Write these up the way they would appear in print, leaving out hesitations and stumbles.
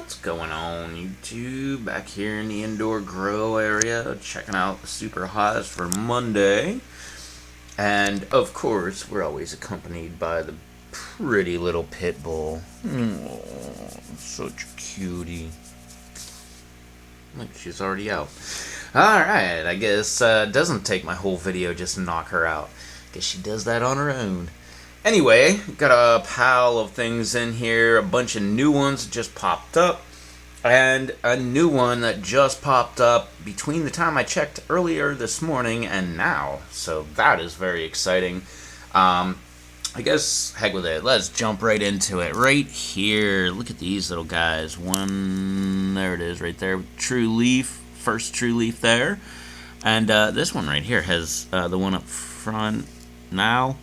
What's going on, YouTube? Back here in the indoor grow area, checking out the super highs for Monday. And of course, we're always accompanied by the pretty little pit bull. Oh, such a cutie. Look, she's already out. Alright, I guess it doesn't take my whole video just to knock her out. Guess she does that on her own. Anyway, got a pile of things in here, a bunch of new ones just popped up, and a new one that just popped up between the time I checked earlier this morning and now. So that is very exciting. I guess, heck with it, let's jump right into it. Right here, look at these little guys. One, there it is right there, true leaf, first true leaf there. And this one right here has the one up front now.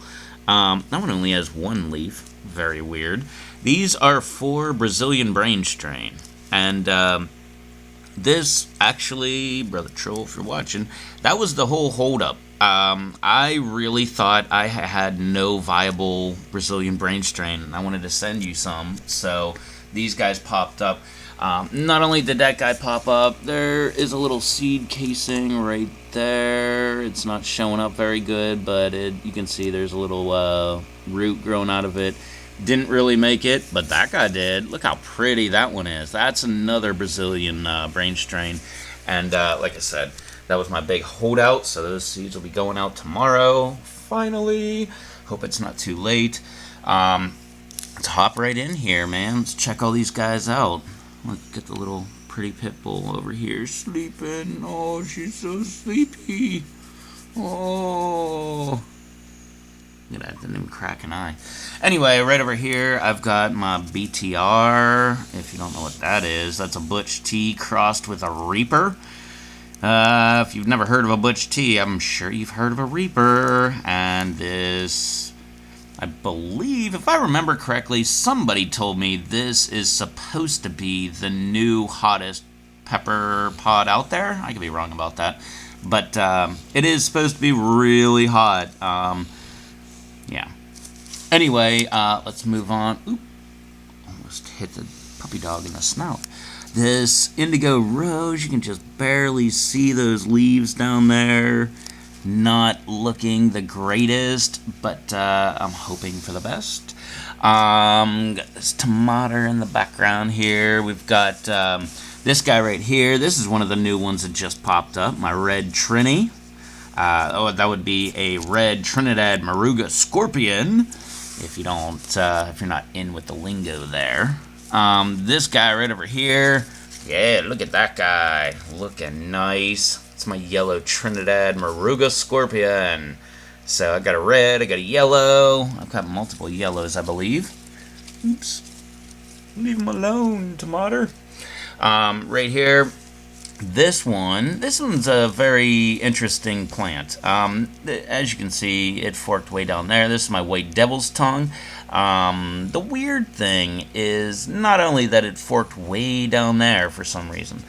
That one only has one leaf. Very weird. These are for Brazilian brain strain. And this actually, Brother Troll, if you're watching, that was the whole holdup. I really thought I had no viable Brazilian brain strain, and I wanted to send you some. So these guys popped up. Not only did that guy pop up, there is a little seed casing right there. It's not showing up very good, but you can see there's a little root growing out of it. Didn't really make it, but that guy did. Look how pretty that one is. That's another Brazilian brain strain. And like I said, that was my big holdout, so those seeds will be going out tomorrow. Finally. Hope it's not too late. Let's hop right in here, man. Let's check all these guys out. Look at the little pretty pit bull over here sleeping. Oh, she's so sleepy. Oh. Look at that, didn't even crack an eye. Anyway, right over here, I've got my BTR. If you don't know what that is, that's a Butch T crossed with a Reaper. If you've never heard of a Butch T, I'm sure you've heard of a Reaper. And this, I believe, if I remember correctly, somebody told me this is supposed to be the new hottest pepper pod out there. I could be wrong about that. But it is supposed to be really hot. Yeah. Anyway, let's move on. Oop. Almost hit the puppy dog in the snout. This indigo rose, you can just barely see those leaves down there. Not looking the greatest, but I'm hoping for the best. Got this tomato in the background here. We've got this guy right here. This is one of the new ones that just popped up, my red Trini. That would be a red Trinidad Moruga Scorpion, if you don't, if you're not in with the lingo there. This guy right over here, yeah, look at that guy, looking nice. It's my yellow Trinidad Moruga Scorpion. So I got a red, I got a yellow. I've got multiple yellows, I believe. Oops, leave him alone, tomato. Right here. This one's a very interesting plant. As you can see, it forked way down there. This is my white devil's tongue. The weird thing is not only that it forked way down there for some reason,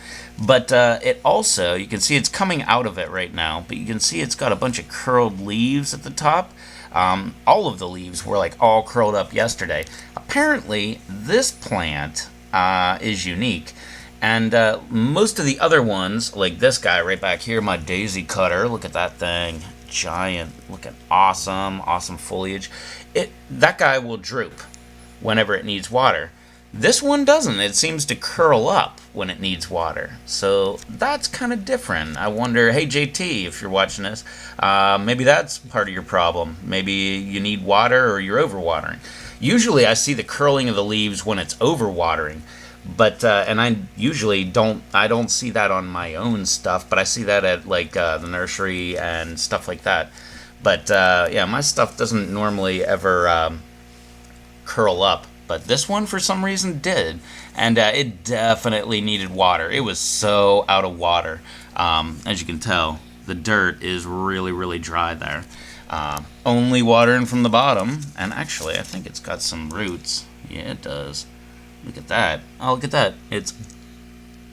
but it also, you can see it's coming out of it right now, but you can see it's got a bunch of curled leaves at the top. All of the leaves were like all curled up yesterday. Apparently, this plant is unique. And most of the other ones, like this guy right back here, my daisy cutter, look at that thing, giant, looking awesome, awesome foliage. That guy will droop whenever it needs water. This one doesn't. It seems to curl up when it needs water. So that's kind of different. I wonder, hey JT, if you're watching this, maybe that's part of your problem. Maybe you need water or you're overwatering. Usually I see the curling of the leaves when it's overwatering. But and I usually don't see that on my own stuff, but I see that at like the nursery and stuff like that. But yeah, my stuff doesn't normally ever curl up, but this one for some reason did, and it definitely needed water. It was so out of water. As you can tell, the dirt is really, really dry there. Only watering from the bottom, and actually I think it's got some roots. Yeah, it does. Look at that. Oh, look at that. It's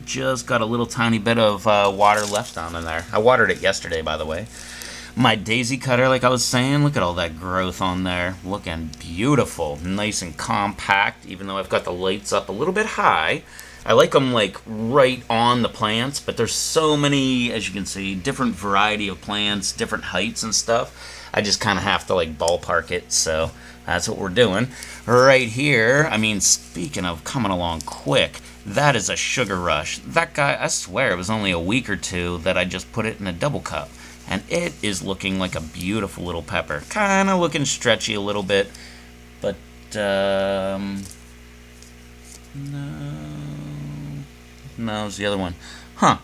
just got a little tiny bit of water left down in there. I watered it yesterday, by the way. My daisy cutter, like I was saying, look at all that growth on there. Looking beautiful. Nice and compact, even though I've got the lights up a little bit high. I like them like right on the plants, but there's so many, as you can see, different variety of plants, different heights and stuff. I just kind of have to like ballpark it, so that's what we're doing. Right here, I mean, speaking of coming along quick, that is a Sugar Rush. That guy, I swear it was only a week or two that I just put it in a double cup. And it is looking like a beautiful little pepper. Kind of looking stretchy a little bit, but, no, it's the other one. Huh,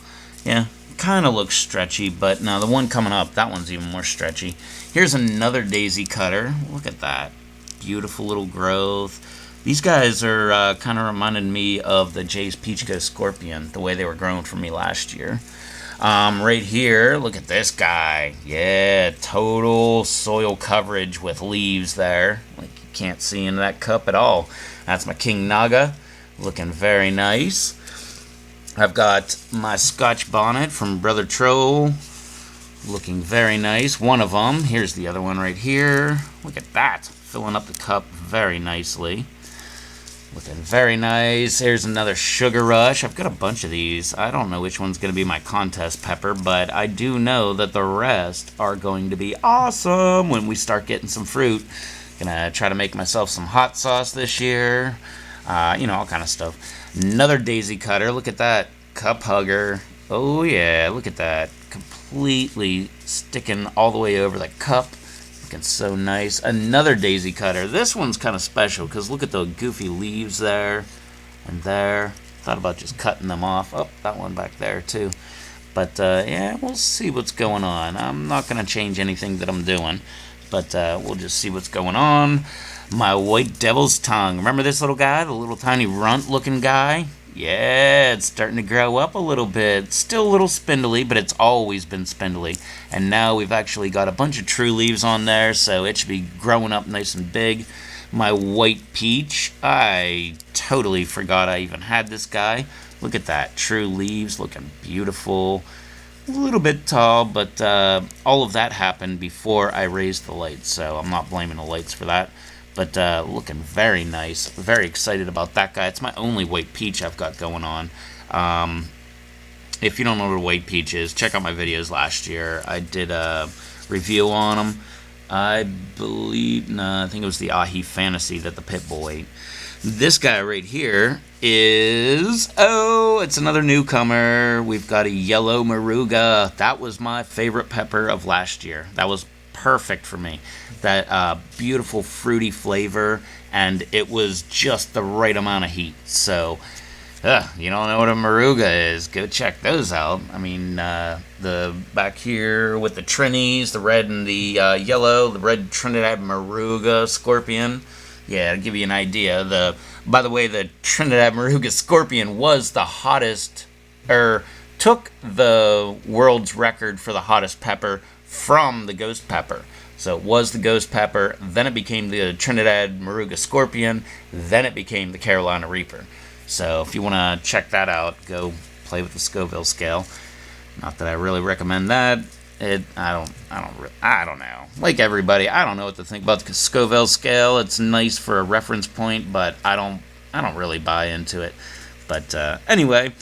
yeah, kind of looks stretchy, but now the one coming up, that one's even more stretchy. Here's another daisy cutter. Look at that. Beautiful little growth. These guys are kind of reminding me of the Jay's Peach Ghost Scorpion, the way they were growing for me last year. Right here, look at this guy. Yeah, total soil coverage with leaves there. Like you can't see into that cup at all. That's my King Naga, looking very nice. I've got my Scotch Bonnet from Brother Troll, looking very nice. One of them. Here's the other one right here. Look at that, filling up the cup very nicely. Looking very nice. Here's another Sugar Rush. I've got a bunch of these. I don't know which one's going to be my contest pepper, but I do know that the rest are going to be awesome when we start getting some fruit. Gonna try to make myself some hot sauce this year. You know, all kind of stuff. Another daisy cutter. Look at that. Cup hugger. Oh, yeah. Look at that. Completely sticking all the way over the cup. Looking so nice. Another daisy cutter. This one's kind of special because look at the goofy leaves there and there. Thought about just cutting them off. Oh, that one back there too. But yeah, we'll see what's going on. I'm not going to change anything that I'm doing, but we'll just see what's going on. My White Devil's Tongue. Remember this little guy, the little tiny runt looking guy? Yeah, it's starting to grow up a little bit. Still a little spindly, but it's always been spindly. And now we've actually got a bunch of true leaves on there, so it should be growing up nice and big. My White Peach. I totally forgot I even had this guy. Look at that. True leaves looking beautiful. A little bit tall, but all of that happened before I raised the lights, so I'm not blaming the lights for that. But looking very nice. Very excited about that guy. It's my only White Peach I've got going on. If you don't know what a White Peach is, check out my videos last year. I did a review on them. I think it was the Ahi Fantasy that the Pitbull ate. This guy right here is, it's another newcomer. We've got a yellow Moruga. That was my favorite pepper of last year. That was perfect for me. That beautiful fruity flavor, and it was just the right amount of heat. So, you don't know what a Moruga is, go check those out. I mean, the back here with the Trinis, the red and the yellow, the red Trinidad Moruga Scorpion. Yeah, to give you an idea, by the way, the Trinidad Moruga Scorpion was the hottest, took the world's record for the hottest pepper from the ghost pepper. So it was the ghost pepper, then it became the Trinidad Moruga Scorpion, then it became the Carolina Reaper. So if you want to check that out, go play with the Scoville scale. Not that I really recommend that. I don't know. Like everybody, I don't know what to think about the Scoville scale. It's nice for a reference point, but I don't really buy into it. But anyway,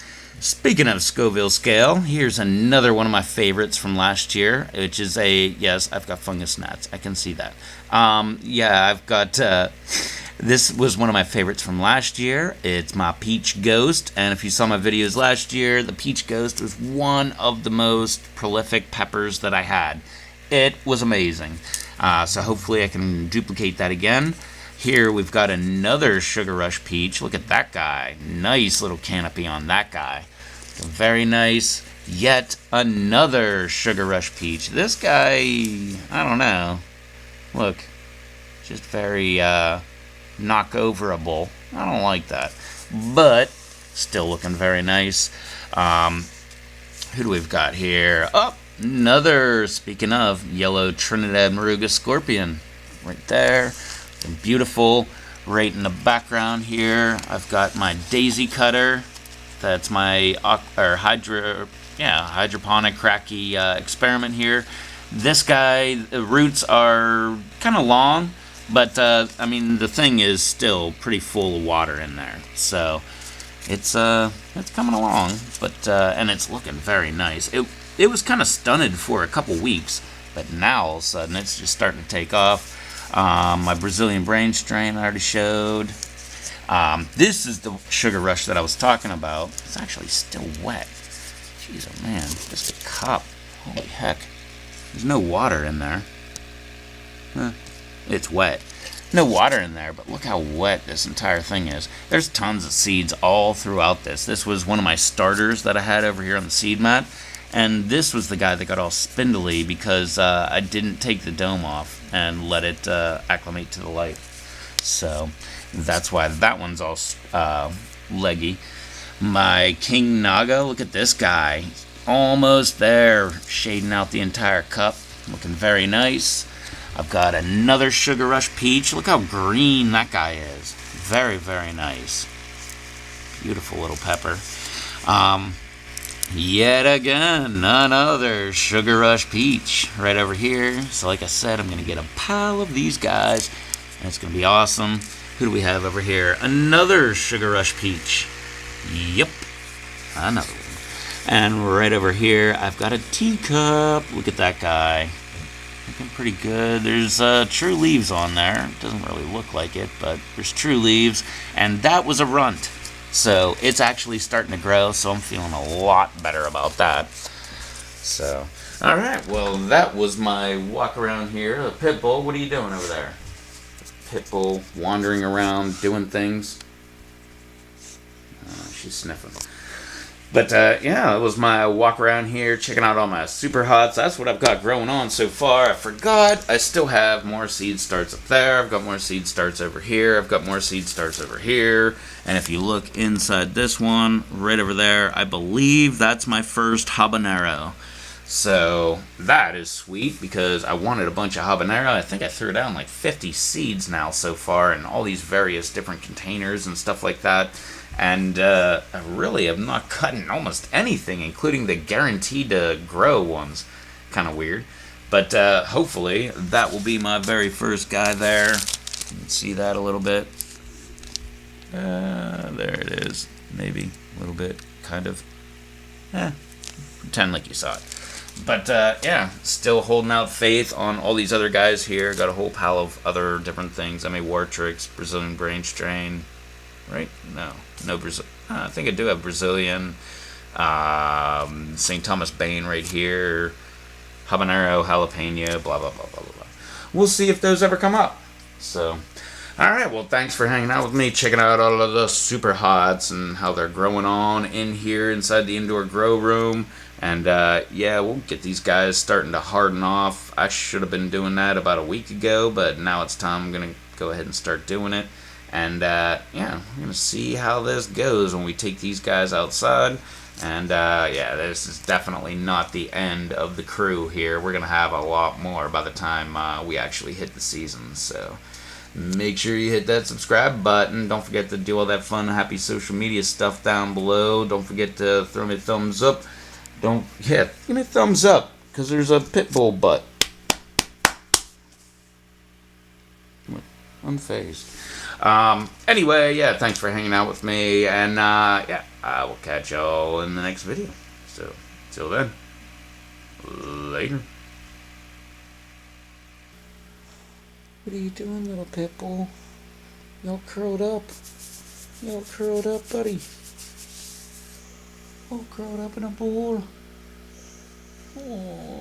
speaking of Scoville scale, here's another one of my favorites from last year, which is yes, I've got fungus gnats. I can see that. Yeah, I've got, this was one of my favorites from last year. It's my Peach Ghost, and if you saw my videos last year, the Peach Ghost was one of the most prolific peppers that I had. It was amazing. So hopefully I can duplicate that again. Here we've got another Sugar Rush Peach. Look at that guy. Nice little canopy on that guy. Very nice. Yet another Sugar Rush Peach. This guy, I don't know. Look, just very knockoverable. I don't like that. But still looking very nice. Who do we've got here? Oh, another, speaking of, yellow Trinidad Moruga Scorpion. Right there. Beautiful. Right in the background here, I've got my daisy cutter. That's my hydroponic cracky experiment here. This guy, the roots are kind of long, but I mean the thing is still pretty full of water in there. So it's coming along, but and it's looking very nice. It was kind of stunted for a couple weeks, but now all of a sudden it's just starting to take off. My Brazilian brain strain I already showed. This is the Sugar Rush that I was talking about. It's actually still wet. Jeez, oh man, just a cup. Holy heck. There's no water in there. It's wet. No water in there, but look how wet this entire thing is. There's tons of seeds all throughout this. This was one of my starters that I had over here on the seed mat. And this was the guy that got all spindly because I didn't take the dome off and let it acclimate to the light. So that's why that one's all leggy. My King Naga, look at this guy. Almost there, shading out the entire cup. Looking very nice. I've got another Sugar Rush Peach. Look how green that guy is. Very, very nice. Beautiful little pepper. Yet again, another Sugar Rush Peach right over here. So like I said, I'm going to get a pile of these guys, and it's going to be awesome. Who do we have over here? Another Sugar Rush Peach. Yep, another one. And right over here, I've got a teacup. Look at that guy. Looking pretty good. There's true leaves on there. Doesn't really look like it, but there's true leaves. And that was a runt. So it's actually starting to grow, so I'm feeling a lot better about that. So, alright, well, that was my walk around here. The Pitbull, what are you doing over there? Pitbull wandering around, doing things. She's sniffing. But, yeah, it was my walk around here, checking out all my Super Hots. That's what I've got growing on so far. I forgot, I still have more seed starts up there. I've got more seed starts over here. I've got more seed starts over here. And if you look inside this one, right over there, I believe that's my first habanero. So, that is sweet, because I wanted a bunch of habanero. I think I threw down like 50 seeds now so far in all these various different containers and stuff like that. And I really am not cutting almost anything, including the guaranteed to grow ones. Kind of weird. But hopefully that will be my very first guy there. You can see that a little bit. There it is. Maybe a little bit, kind of. Pretend like you saw it. But yeah, still holding out faith on all these other guys here. Got a whole pile of other different things. I mean, Wartrix, Brazilian Brain Strain. Right? No Brazil. I think I do have Brazilian. St. Thomas Bane right here. Habanero, jalapeno, blah, blah, blah, blah, blah. We'll see if those ever come up. So, alright, well, thanks for hanging out with me, checking out all of the Super Hots and how they're growing on in here inside the indoor grow room. And, yeah, we'll get these guys starting to harden off. I should have been doing that about a week ago, but now it's time. I'm going to go ahead and start doing it. And, yeah, we're going to see how this goes when we take these guys outside. And, yeah, this is definitely not the end of the crew here. We're going to have a lot more by the time we actually hit the season. So, make sure you hit that subscribe button. Don't forget to do all that fun, happy social media stuff down below. Don't forget to throw me a thumbs up. Give me a thumbs up, because there's a Pitbull butt. Unfazed. Anyway, yeah, thanks for hanging out with me, and, yeah, I will catch y'all in the next video. So, till then, later. What are you doing, little Pitbull? Y'all curled up. Y'all curled up, buddy. All curled up in a ball. Aww.